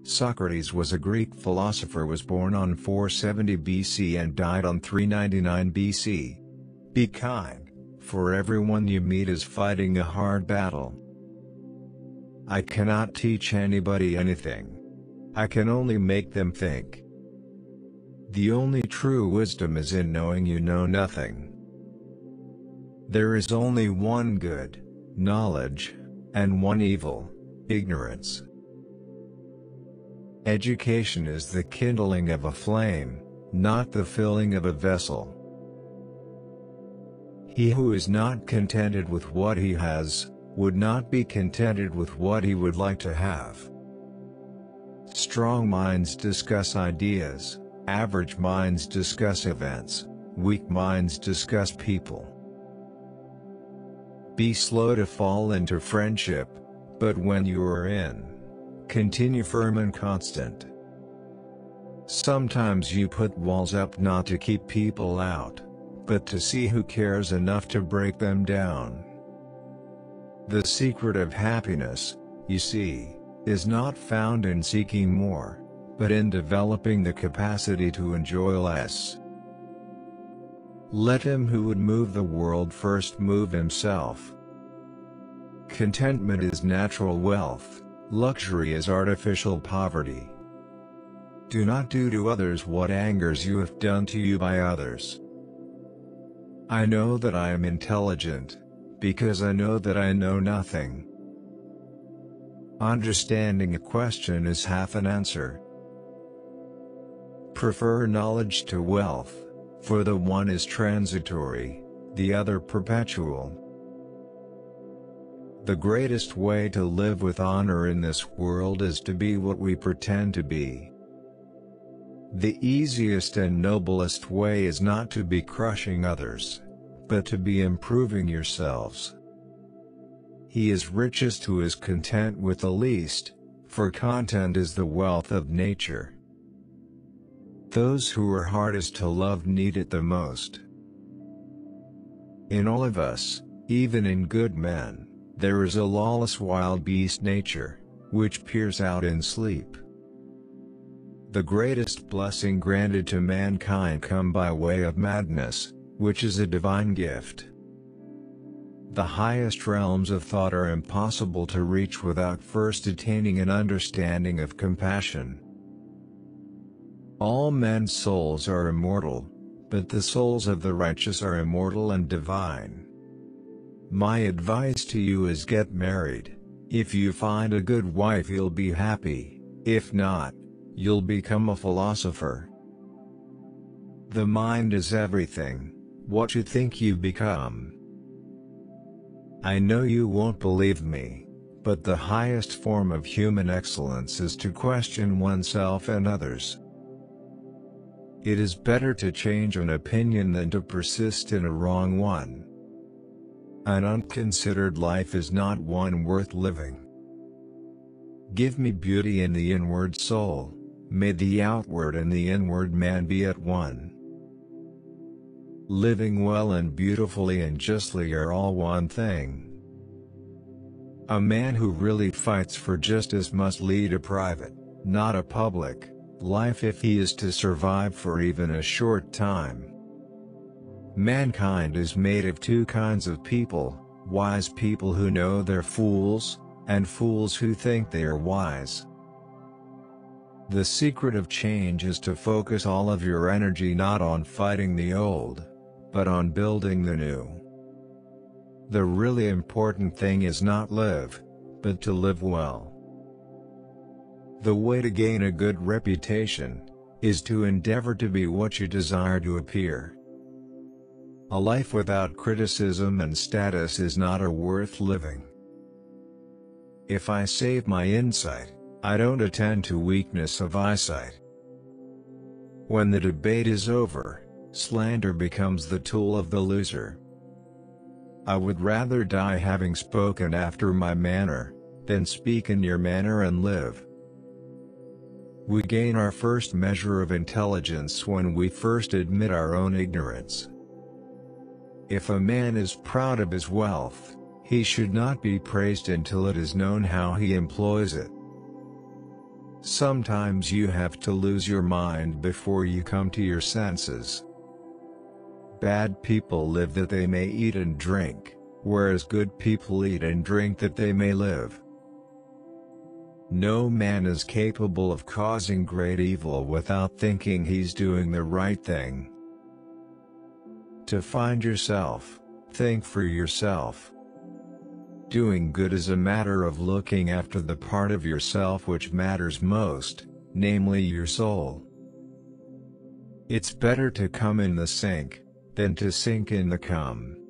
Socrates was a Greek philosopher, was born on 470 BC and died on 399 BC. Be kind, for everyone you meet is fighting a hard battle. I cannot teach anybody anything. I can only make them think. The only true wisdom is in knowing you know nothing. There is only one good, knowledge, and one evil, ignorance. Education is the kindling of a flame, not the filling of a vessel. He who is not contented with what he has, would not be contented with what he would like to have. Strong minds discuss ideas, average minds discuss events, weak minds discuss people. Be slow to fall into friendship, but when you are in, continue firm and constant. Sometimes you put walls up not to keep people out, but to see who cares enough to break them down. The secret of happiness, you see, is not found in seeking more, but in developing the capacity to enjoy less. Let him who would move the world first move himself. Contentment is natural wealth, luxury is artificial poverty. Do not do to others what angers you if done to you by others. I know that I am intelligent, because I know that I know nothing. Understanding a question is half an answer. Prefer knowledge to wealth, for the one is transitory, the other perpetual. The greatest way to live with honor in this world is to be what we pretend to be. The easiest and noblest way is not to be crushing others, but to be improving yourselves. He is richest who is content with the least, for content is the wealth of nature. Those who are hardest to love need it the most. In all of us, even in good men, there is a lawless wild beast nature, which peers out in sleep. The greatest blessing granted to mankind come by way of madness, which is a divine gift. The highest realms of thought are impossible to reach without first attaining an understanding of compassion. All men's souls are immortal, but the souls of the righteous are immortal and divine. My advice to you is get married. If you find a good wife you'll be happy, if not, you'll become a philosopher. The mind is everything, what you think you become. I know you won't believe me, but the highest form of human excellence is to question oneself and others. It is better to change an opinion than to persist in a wrong one. An unconsidered life is not one worth living. Give me beauty in the inward soul, may the outward and the inward man be at one. Living well and beautifully and justly are all one thing. A man who really fights for justice must lead a private, not a public, life if he is to survive for even a short time. Mankind is made of two kinds of people, wise people who know they're fools, and fools who think they are wise. The secret of change is to focus all of your energy not on fighting the old, but on building the new. The really important thing is not live, but to live well. The way to gain a good reputation is to endeavor to be what you desire to appear. A life without criticism and status is not worth living. If I save my insight, I don't attend to weakness of eyesight. When the debate is over, slander becomes the tool of the loser. I would rather die having spoken after my manner, than speak in your manner and live. We gain our first measure of intelligence when we first admit our own ignorance. If a man is proud of his wealth, he should not be praised until it is known how he employs it. Sometimes you have to lose your mind before you come to your senses. Bad people live that they may eat and drink, whereas good people eat and drink that they may live. No man is capable of causing great evil without thinking he's doing the right thing. To find yourself, think for yourself. Doing good is a matter of looking after the part of yourself which matters most, namely your soul. It's better to come in the sink, than to sink in the cum.